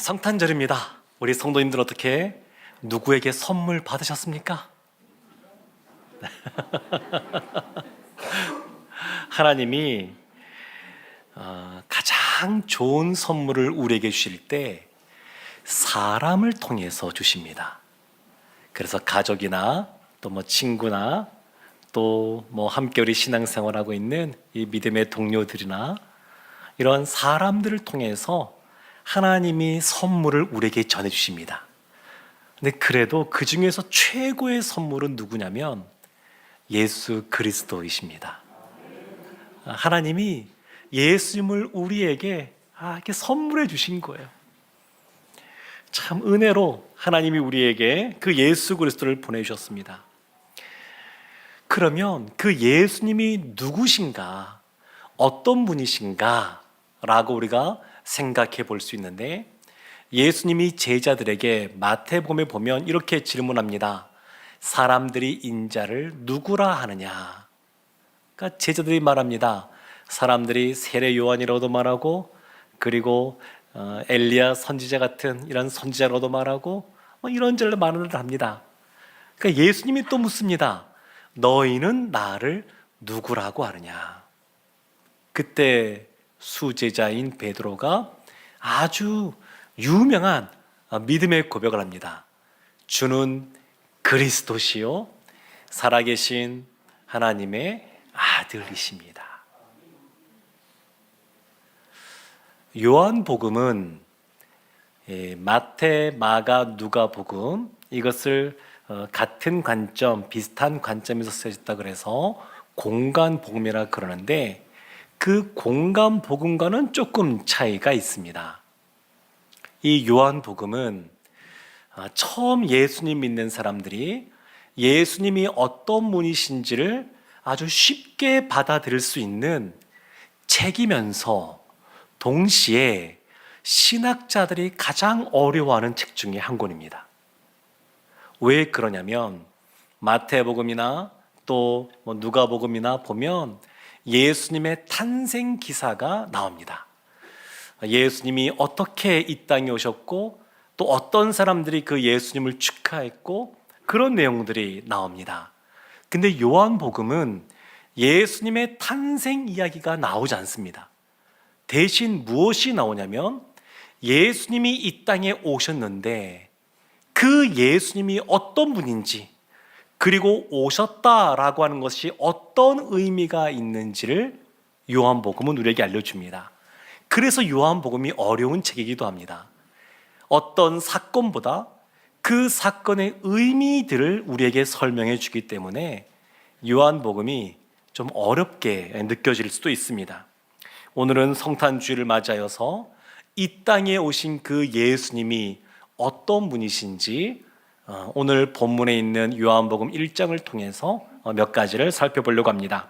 성탄절입니다. 우리 성도님들 어떻게 누구에게 선물 받으셨습니까? 하나님이 가장 좋은 선물을 우리에게 주실 때 사람을 통해서 주십니다. 그래서 가족이나 또 친구나 또 함께 우리 신앙생활하고 있는 이 믿음의 동료들이나 이런 사람들을 통해서 하나님이 선물을 우리에게 전해주십니다. 근데 그래도 그 중에서 최고의 선물은 누구냐면 예수 그리스도이십니다. 하나님이 예수님을 우리에게 이렇게 선물해 주신 거예요. 참 은혜로 하나님이 우리에게 그 예수 그리스도를 보내주셨습니다. 그러면 그 예수님이 누구신가, 어떤 분이신가 라고 우리가 생각해 볼 수 있는데, 예수님이 제자들에게 마태복음에 보면 이렇게 질문합니다. 사람들이 인자를 누구라 하느냐? 그러니까 제자들이 말합니다. 사람들이 세례 요한이라고도 말하고, 그리고 엘리야 선지자 같은 이런 선지자라고도 말하고, 이런저런 말을 합니다. 그러니까 예수님이 또 묻습니다. 너희는 나를 누구라고 하느냐? 그때 수제자인 베드로가 아주 유명한 믿음의 고백을 합니다. 주는 그리스도시요 살아계신 하나님의 아들이십니다. 요한복음은 마태, 마가, 누가복음 이것을 같은 관점, 비슷한 관점에서 쓰여졌다 그래서 공간복음이라 그러는데, 그 공간복음과는 조금 차이가 있습니다. 이 요한복음은 처음 예수님 믿는 사람들이 예수님이 어떤 분이신지를 아주 쉽게 받아들일 수 있는 책이면서 동시에 신학자들이 가장 어려워하는 책 중에 한 권입니다. 왜 그러냐면 마태복음이나 또 누가복음이나 보면 예수님의 탄생 기사가 나옵니다. 예수님이 어떻게 이 땅에 오셨고 또 어떤 사람들이 그 예수님을 축하했고 그런 내용들이 나옵니다. 근데 요한복음은 예수님의 탄생 이야기가 나오지 않습니다. 대신 무엇이 나오냐면 예수님이 이 땅에 오셨는데 그 예수님이 어떤 분인지, 그리고 오셨다라고 하는 것이 어떤 의미가 있는지를 요한복음은 우리에게 알려줍니다. 그래서 요한복음이 어려운 책이기도 합니다. 어떤 사건보다 그 사건의 의미들을 우리에게 설명해 주기 때문에 요한복음이 좀 어렵게 느껴질 수도 있습니다. 오늘은 성탄주의를 맞이하여서 이 땅에 오신 그 예수님이 어떤 분이신지 오늘 본문에 있는 요한복음 1장을 통해서 몇 가지를 살펴보려고 합니다.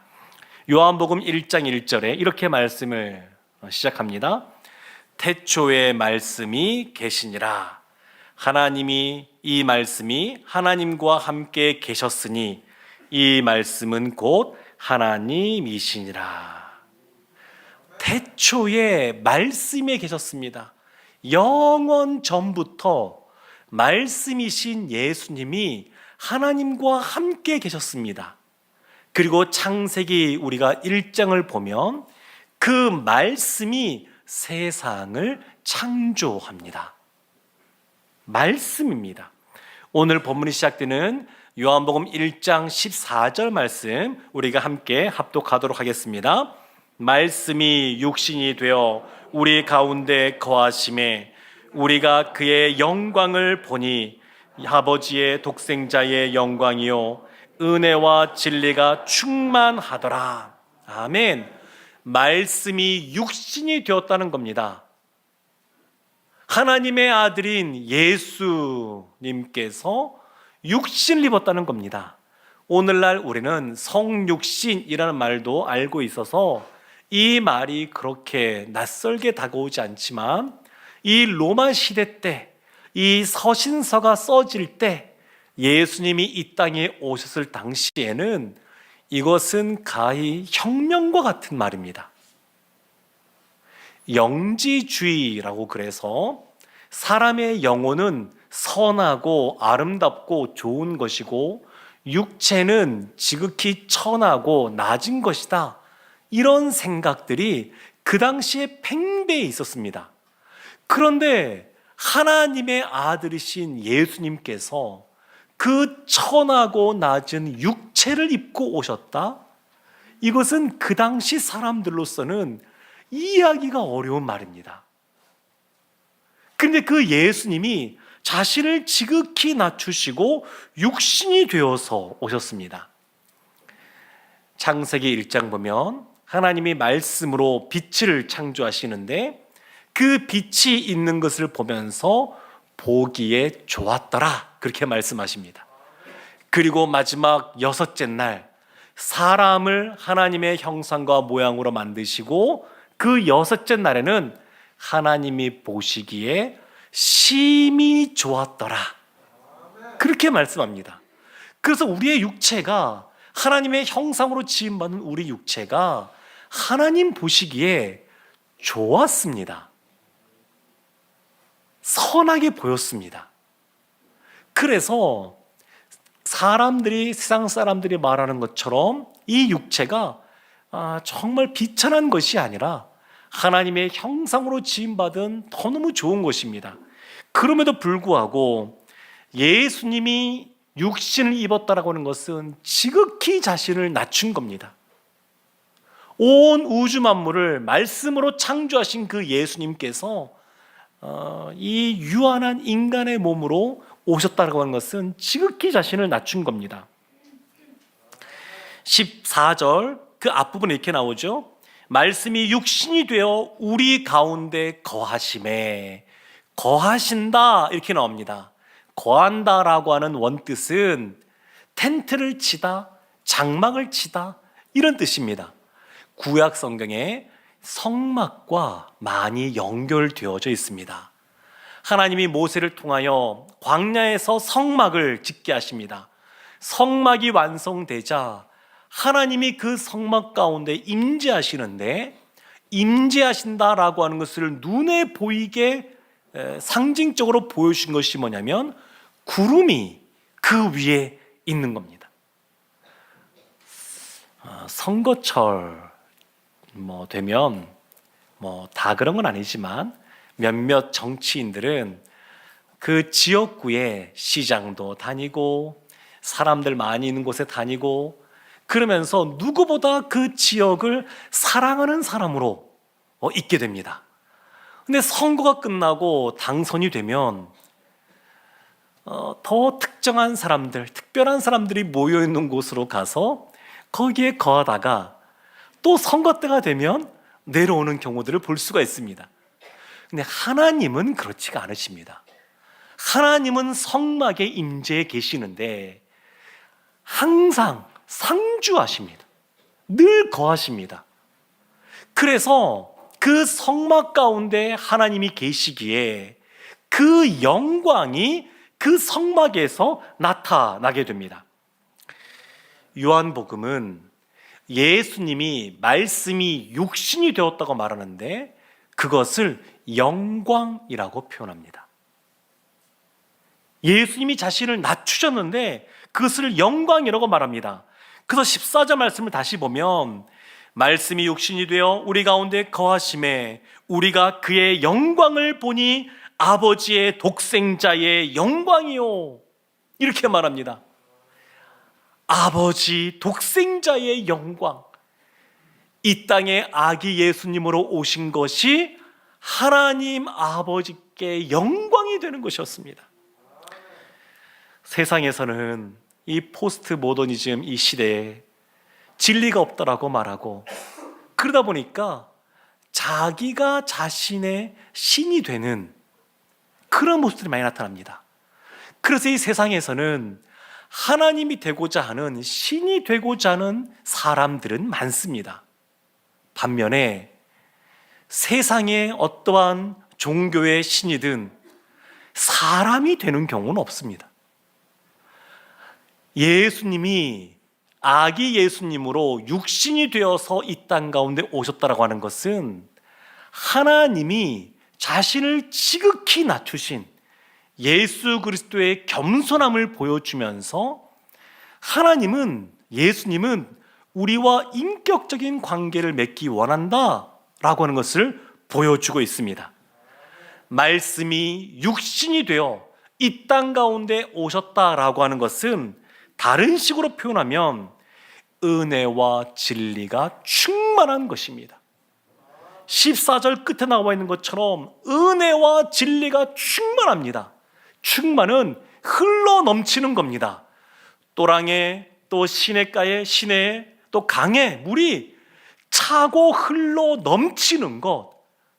요한복음 1장 1절에 이렇게 말씀을 시작합니다. 태초에 말씀이 계시니라. 하나님이 이 말씀이 하나님과 함께 계셨으니 이 말씀은 곧 하나님이시니라. 태초에 말씀에 계셨습니다. 영원 전부터 말씀이신 예수님이 하나님과 함께 계셨습니다. 그리고 창세기 우리가 1장을 보면 그 말씀이 세상을 창조합니다. 말씀입니다. 오늘 본문이 시작되는 요한복음 1장 14절 말씀 우리가 함께 합독하도록 하겠습니다. 말씀이 육신이 되어 우리 가운데 거하심에 우리가 그의 영광을 보니 아버지의 독생자의 영광이요 은혜와 진리가 충만하더라. 아멘. 말씀이 육신이 되었다는 겁니다. 하나님의 아들인 예수님께서 육신을 입었다는 겁니다. 오늘날 우리는 성육신이라는 말도 알고 있어서 이 말이 그렇게 낯설게 다가오지 않지만, 이 로마 시대 때 이 서신서가 써질 때 예수님이 이 땅에 오셨을 당시에는 이것은 가히 혁명과 같은 말입니다. 영지주의라고 그래서 사람의 영혼은 선하고 아름답고 좋은 것이고 육체는 지극히 천하고 낮은 것이다. 이런 생각들이 그 당시에 팽배해 있었습니다. 그런데 하나님의 아들이신 예수님께서 그 천하고 낮은 육체를 입고 오셨다? 이것은 그 당시 사람들로서는 이해하기가 어려운 말입니다. 그런데 그 예수님이 자신을 지극히 낮추시고 육신이 되어서 오셨습니다. 창세기 1장 보면 하나님이 말씀으로 빛을 창조하시는데 그 빛이 있는 것을 보면서 보기에 좋았더라, 그렇게 말씀하십니다. 그리고 마지막 6째 날 사람을 하나님의 형상과 모양으로 만드시고 그 6째 날에는 하나님이 보시기에 심히 좋았더라, 그렇게 말씀합니다. 그래서 우리의 육체가, 하나님의 형상으로 지음받은 우리 육체가 하나님 보시기에 좋았습니다. 선하게 보였습니다. 그래서 세상 사람들이 말하는 것처럼 이 육체가 정말 비천한 것이 아니라 하나님의 형상으로 지음받은 너무 좋은 것입니다. 그럼에도 불구하고 예수님이 육신을 입었다라고 하는 것은 지극히 자신을 낮춘 겁니다. 온 우주 만물을 말씀으로 창조하신 그 예수님께서 이 유한한 인간의 몸으로 오셨다고 하는 것은 지극히 자신을 낮춘 겁니다. 14절 그 앞부분에 이렇게 나오죠. 말씀이 육신이 되어 우리 가운데 거하심에, 거하신다 이렇게 나옵니다. 거한다라고 하는 원뜻은 텐트를 치다, 장막을 치다 이런 뜻입니다. 구약 성경에 성막과 많이 연결되어져 있습니다. 하나님이 모세를 통하여 광야에서 성막을 짓게 하십니다. 성막이 완성되자 하나님이 그 성막 가운데 임재하시는데, 임재하신다라고 하는 것을 눈에 보이게 상징적으로 보여주신 것이 뭐냐면 구름이 그 위에 있는 겁니다. 선거철 되면 다 그런 건 아니지만 몇몇 정치인들은 그 지역구에 시장도 다니고 사람들 많이 있는 곳에 다니고 그러면서 누구보다 그 지역을 사랑하는 사람으로 있게 됩니다. 근데 선거가 끝나고 당선이 되면 더 특정한 사람들, 특별한 사람들이 모여있는 곳으로 가서 거기에 거하다가 또 선거 때가 되면 내려오는 경우들을 볼 수가 있습니다. 근데 하나님은 그렇지가 않으십니다. 하나님은 성막에 임재해 계시는데 항상 상주하십니다. 늘 거하십니다. 그래서 그 성막 가운데 하나님이 계시기에 그 영광이 그 성막에서 나타나게 됩니다. 요한복음은 예수님이 말씀이 육신이 되었다고 말하는데 그것을 영광이라고 표현합니다. 예수님이 자신을 낮추셨는데 그것을 영광이라고 말합니다. 그래서 14절 말씀을 다시 보면 말씀이 육신이 되어 우리 가운데 거하심에 우리가 그의 영광을 보니 아버지의 독생자의 영광이요, 이렇게 말합니다. 아버지 독생자의 영광, 이 땅에 아기 예수님으로 오신 것이 하나님 아버지께 영광이 되는 것이었습니다. 세상에서는 이 포스트 모더니즘 이 시대에 진리가 없다라고 말하고 그러다 보니까 자기가 자신의 신이 되는 그런 모습들이 많이 나타납니다. 그래서 이 세상에서는 하나님이 되고자 하는, 신이 되고자 하는 사람들은 많습니다. 반면에 세상에 어떠한 종교의 신이든 사람이 되는 경우는 없습니다. 예수님이 아기 예수님으로 육신이 되어서 이 땅 가운데 오셨다라고 하는 것은 하나님이 자신을 지극히 낮추신 예수 그리스도의 겸손함을 보여주면서 예수님은 우리와 인격적인 관계를 맺기 원한다라고 하는 것을 보여주고 있습니다. 말씀이 육신이 되어 이 땅 가운데 오셨다라고 하는 것은 다른 식으로 표현하면 은혜와 진리가 충만한 것입니다. 14절 끝에 나와 있는 것처럼 은혜와 진리가 충만합니다. 충만은 흘러 넘치는 겁니다. 또랑에, 또 시냇가에, 시내에, 또 강에 물이 차고 흘러 넘치는 것,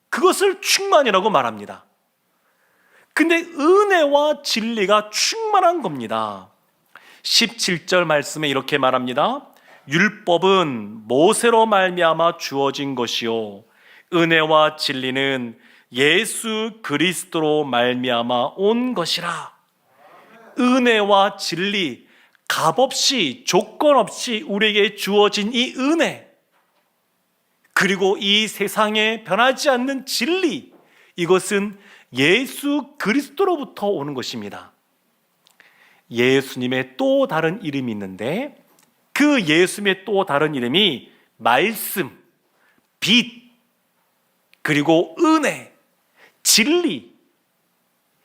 그것을 충만이라고 말합니다. 근데 은혜와 진리가 충만한 겁니다. 17절 말씀에 이렇게 말합니다. 율법은 모세로 말미암아 주어진 것이요 은혜와 진리는 예수 그리스도로 말미암아 온 것이라. 은혜와 진리, 값없이 조건 없이 우리에게 주어진 이 은혜, 그리고 이 세상에 변하지 않는 진리, 이것은 예수 그리스도로부터 오는 것입니다. 예수님의 또 다른 이름이 있는데 그 예수님의 또 다른 이름이 말씀, 빛, 그리고 은혜, 진리,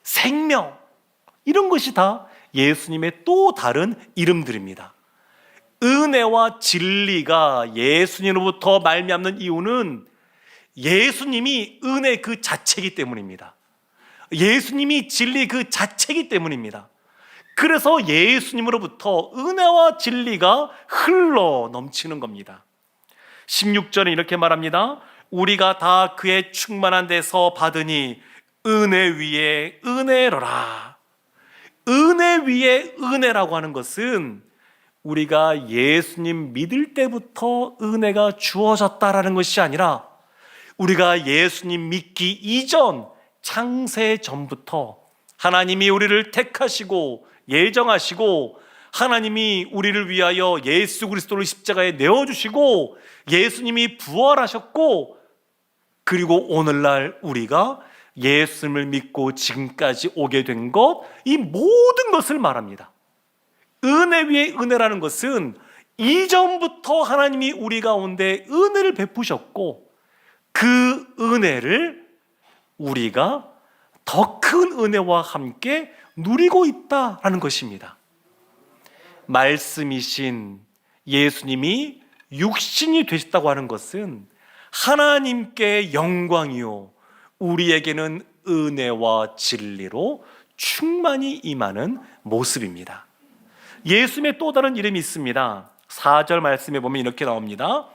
생명, 이런 것이 다 예수님의 또 다른 이름들입니다. 은혜와 진리가 예수님으로부터 말미암는 이유는 예수님이 은혜 그 자체이기 때문입니다. 예수님이 진리 그 자체이기 때문입니다. 그래서 예수님으로부터 은혜와 진리가 흘러 넘치는 겁니다. 16절에 이렇게 말합니다. 우리가 다 그의 충만한 데서 받으니 은혜 위에 은혜로라. 은혜 위에 은혜라고 하는 것은 우리가 예수님 믿을 때부터 은혜가 주어졌다라는 것이 아니라 우리가 예수님 믿기 이전 창세 전부터 하나님이 우리를 택하시고 예정하시고 하나님이 우리를 위하여 예수 그리스도를 십자가에 내어주시고 예수님이 부활하셨고 그리고 오늘날 우리가 예수님을 믿고 지금까지 오게 된 것, 이 모든 것을 말합니다. 은혜 위에 은혜라는 것은 이전부터 하나님이 우리 가운데 은혜를 베푸셨고 그 은혜를 우리가 더 큰 은혜와 함께 누리고 있다라는 것입니다. 말씀이신 예수님이 육신이 되셨다고 하는 것은 하나님께 영광이요 우리에게는 은혜와 진리로 충만히 임하는 모습입니다. 예수님의 또 다른 이름이 있습니다. 4절 말씀에 보면 이렇게 나옵니다.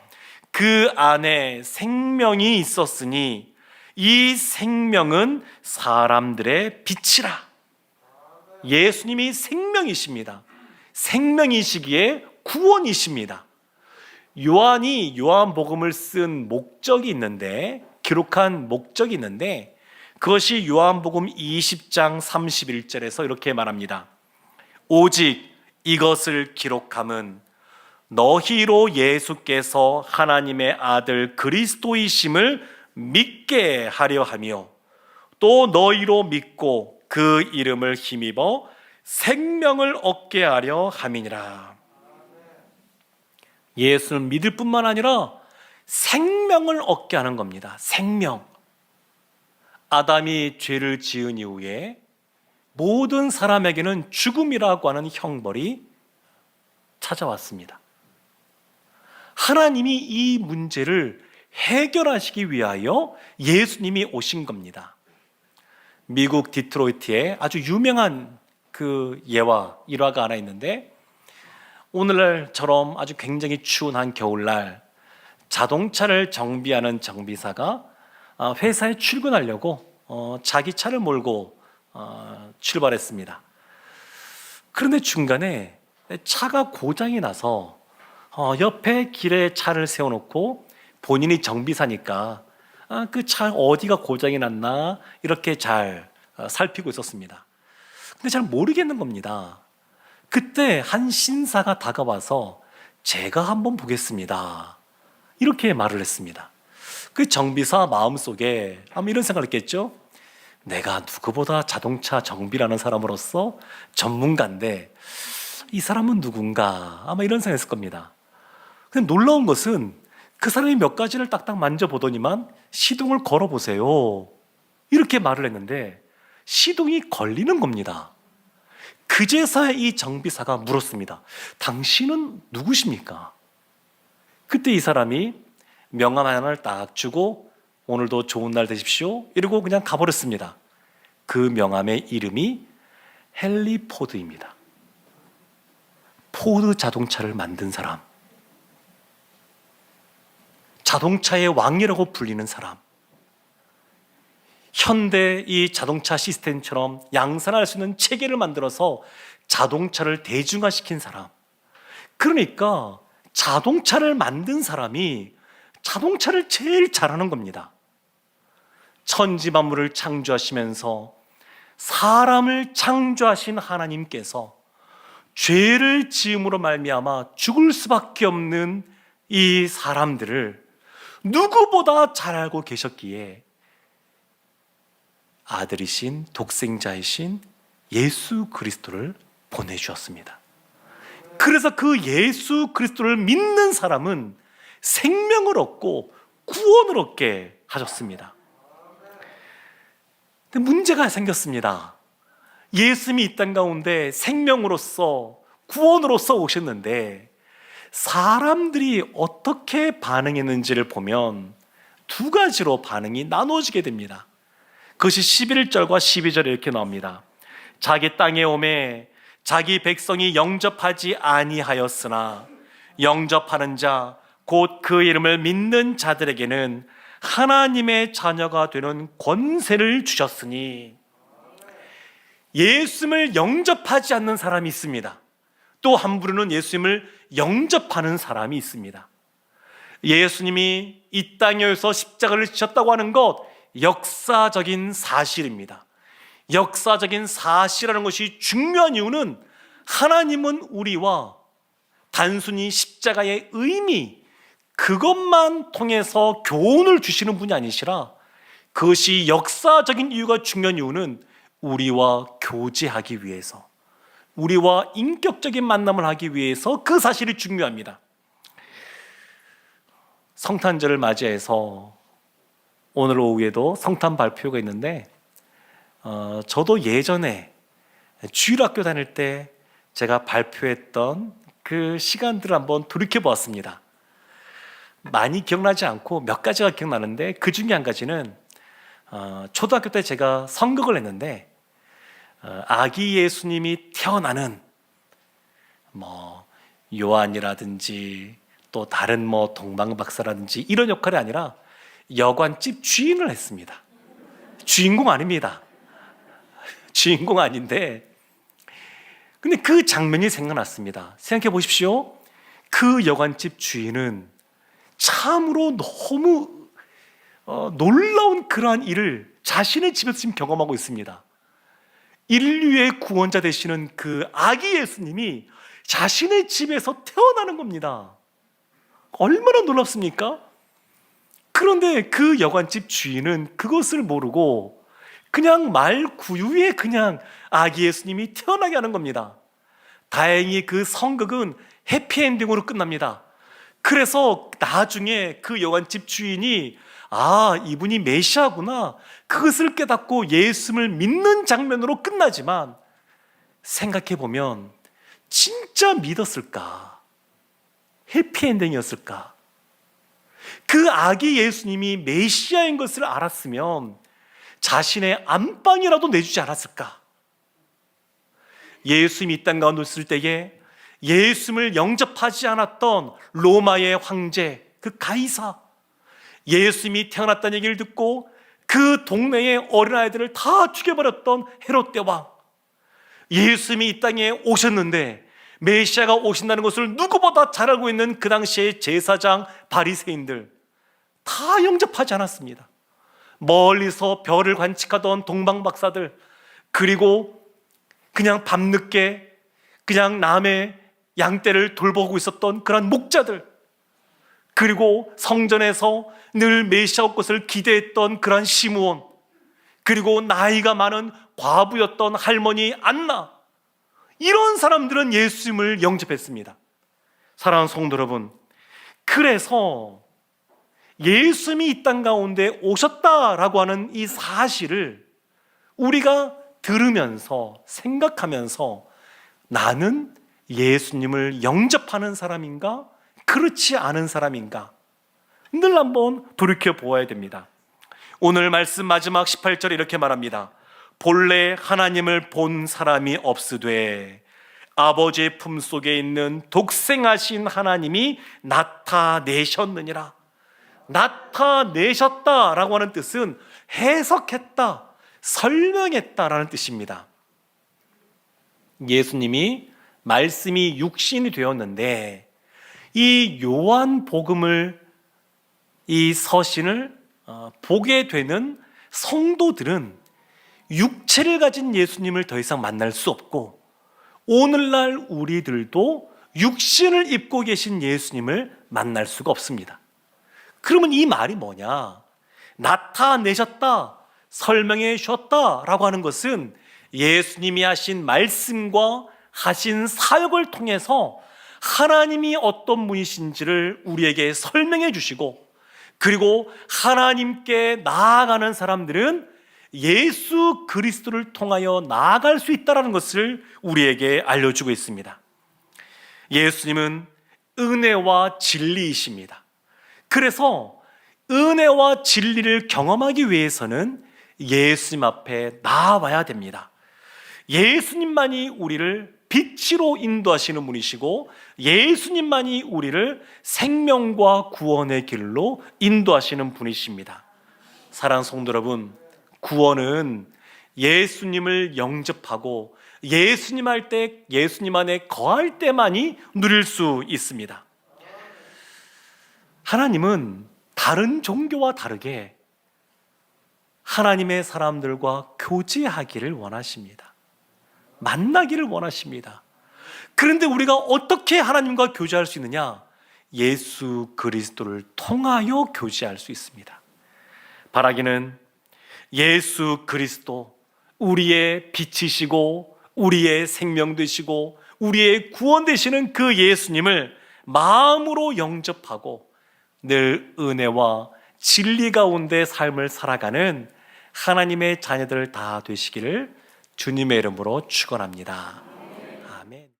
그 안에 생명이 있었으니 이 생명은 사람들의 빛이라. 예수님이 생명이십니다. 생명이시기에 구원이십니다. 요한이 요한복음을 쓴 목적이 있는데, 기록한 목적이 있는데 그것이 요한복음 20장 31절에서 이렇게 말합니다. 오직 이것을 기록함은 너희로 예수께서 하나님의 아들 그리스도이심을 믿게 하려 하며 또 너희로 믿고 그 이름을 힘입어 생명을 얻게 하려 함이니라. 예수를 믿을 뿐만 아니라 생명을 얻게 하는 겁니다. 생명. 아담이 죄를 지은 이후에 모든 사람에게는 죽음이라고 하는 형벌이 찾아왔습니다. 하나님이 이 문제를 해결하시기 위하여 예수님이 오신 겁니다. 미국 디트로이트에 아주 유명한 그 일화가 하나 있는데, 오늘날처럼 아주 굉장히 추운 한 겨울날 자동차를 정비하는 정비사가 회사에 출근하려고 자기 차를 몰고 출발했습니다. 그런데 중간에 차가 고장이 나서 옆에 길에 차를 세워놓고 본인이 정비사니까 그 차 어디가 고장이 났나 이렇게 잘 살피고 있었습니다. 근데 잘 모르겠는 겁니다. 그때 한 신사가 다가와서 제가 한번 보겠습니다 이렇게 말을 했습니다. 그 정비사 마음속에 아마 이런 생각을 했겠죠. 내가 누구보다 자동차 정비라는 사람으로서 전문가인데 이 사람은 누군가, 아마 이런 생각했을 겁니다. 근데 놀라운 것은 그 사람이 몇 가지를 딱딱 만져보더니만 시동을 걸어보세요, 이렇게 말을 했는데 시동이 걸리는 겁니다. 그제서야 이 정비사가 물었습니다. 당신은 누구십니까? 그때 이 사람이 명함 하나를 딱 주고 오늘도 좋은 날 되십시오 이러고 그냥 가버렸습니다. 그 명함의 이름이 헨리 포드입니다. 포드 자동차를 만든 사람, 자동차의 왕이라고 불리는 사람, 현대 이 자동차 시스템처럼 양산할 수 있는 체계를 만들어서 자동차를 대중화시킨 사람. 그러니까 자동차를 만든 사람이 자동차를 제일 잘하는 겁니다. 천지만물을 창조하시면서 사람을 창조하신 하나님께서 죄를 지음으로 말미암아 죽을 수밖에 없는 이 사람들을 누구보다 잘 알고 계셨기에 아들이신 독생자이신 예수 그리스도를 보내주었습니다. 그래서 그 예수 그리스도를 믿는 사람은 생명을 얻고 구원을 얻게 하셨습니다. 근데 문제가 생겼습니다. 예수님이 이 땅 가운데 생명으로서 구원으로서 오셨는데 사람들이 어떻게 반응했는지를 보면 두 가지로 반응이 나눠지게 됩니다. 그것이 11절과 12절에 이렇게 나옵니다. 자기 땅에 오매 자기 백성이 영접하지 아니하였으나 영접하는 자 곧 그 이름을 믿는 자들에게는 하나님의 자녀가 되는 권세를 주셨으니, 예수님을 영접하지 않는 사람이 있습니다. 또 한 부류는 예수님을 영접하는 사람이 있습니다. 예수님이 이 땅에 오셔서 십자가를 지셨다고 하는 것, 역사적인 사실입니다. 역사적인 사실이라는 것이 중요한 이유는 하나님은 우리와 단순히 십자가의 의미, 그것만 통해서 교훈을 주시는 분이 아니시라, 그것이 역사적인 이유가 중요한 이유는 우리와 교제하기 위해서, 우리와 인격적인 만남을 하기 위해서 그 사실이 중요합니다. 성탄절을 맞이해서 오늘 오후에도 성탄 발표가 있는데 저도 예전에 주일학교 다닐 때 제가 발표했던 그 시간들을 한번 돌이켜 보았습니다. 많이 기억나지 않고 몇 가지가 기억나는데 그 중에 한 가지는 초등학교 때 제가 선곡을 했는데 아기 예수님이 태어나는 요한이라든지 또 다른 동방박사라든지 이런 역할이 아니라 여관집 주인을 했습니다. 주인공 아닙니다. 주인공 아닌데 근데 그 장면이 생각났습니다. 생각해 보십시오. 그 여관집 주인은 참으로 너무 놀라운 그러한 일을 자신의 집에서 지금 경험하고 있습니다. 인류의 구원자 되시는 그 아기 예수님이 자신의 집에서 태어나는 겁니다. 얼마나 놀랍습니까? 그런데 그 여관집 주인은 그것을 모르고 그냥 말구유에 그냥 아기 예수님이 태어나게 하는 겁니다. 다행히 그 성극은 해피엔딩으로 끝납니다. 그래서 나중에 그 여관집 주인이 이분이 메시아구나, 그것을 깨닫고 예수님을 믿는 장면으로 끝나지만 생각해보면 진짜 믿었을까? 해피엔딩이었을까? 그 아기 예수님이 메시아인 것을 알았으면 자신의 안방이라도 내주지 않았을까? 예수님이 이 땅 가운데 있을 때에 예수님을 영접하지 않았던 로마의 황제, 그 가이사, 예수님이 태어났다는 얘기를 듣고 그 동네의 어린아이들을 다 죽여버렸던 헤롯 대왕, 예수님이 이 땅에 오셨는데 메시아가 오신다는 것을 누구보다 잘 알고 있는 그 당시의 제사장 바리새인들 다 영접하지 않았습니다. 멀리서 별을 관측하던 동방박사들, 그리고 그냥 밤늦게 그냥 남의 양떼를 돌보고 있었던 그런 목자들, 그리고 성전에서 늘 메시아 것을 기대했던 그런 시므온, 그리고 나이가 많은 과부였던 할머니 안나, 이런 사람들은 예수님을 영접했습니다. 사랑하는 성도 여러분, 그래서 예수님이 이 땅 가운데 오셨다라고 하는 이 사실을 우리가 들으면서 생각하면서 나는 예수님을 영접하는 사람인가? 그렇지 않은 사람인가? 늘 한번 돌이켜 보아야 됩니다. 오늘 말씀 마지막 18절에 이렇게 말합니다. 본래 하나님을 본 사람이 없으되 아버지의 품속에 있는 독생하신 하나님이 나타내셨느니라. 나타내셨다라고 하는 뜻은 해석했다, 설명했다라는 뜻입니다. 예수님이 말씀이 육신이 되었는데 이 요한복음을, 이 서신을 보게 되는 성도들은 육체를 가진 예수님을 더 이상 만날 수 없고, 오늘날 우리들도 육신을 입고 계신 예수님을 만날 수가 없습니다. 그러면 이 말이 뭐냐? 나타내셨다, 설명해 주셨다라고 하는 것은 예수님이 하신 말씀과 하신 사역을 통해서 하나님이 어떤 분이신지를 우리에게 설명해 주시고, 그리고 하나님께 나아가는 사람들은 예수 그리스도를 통하여 나아갈 수 있다는 것을 우리에게 알려주고 있습니다. 예수님은 은혜와 진리이십니다. 그래서 은혜와 진리를 경험하기 위해서는 예수님 앞에 나아와야 됩니다. 예수님만이 우리를 빛으로 인도하시는 분이시고, 예수님만이 우리를 생명과 구원의 길로 인도하시는 분이십니다. 사랑하는 성도 여러분, 구원은 예수님을 영접하고 예수님 안에 거할 때만이 누릴 수 있습니다. 하나님은 다른 종교와 다르게 하나님의 사람들과 교제하기를 원하십니다. 만나기를 원하십니다. 그런데 우리가 어떻게 하나님과 교제할 수 있느냐? 예수 그리스도를 통하여 교제할 수 있습니다. 바라기는 예수 그리스도, 우리의 빛이시고 우리의 생명 되시고 우리의 구원 되시는 그 예수님을 마음으로 영접하고 늘 은혜와 진리 가운데 삶을 살아가는 하나님의 자녀들 다 되시기를 주님의 이름으로 축원합니다.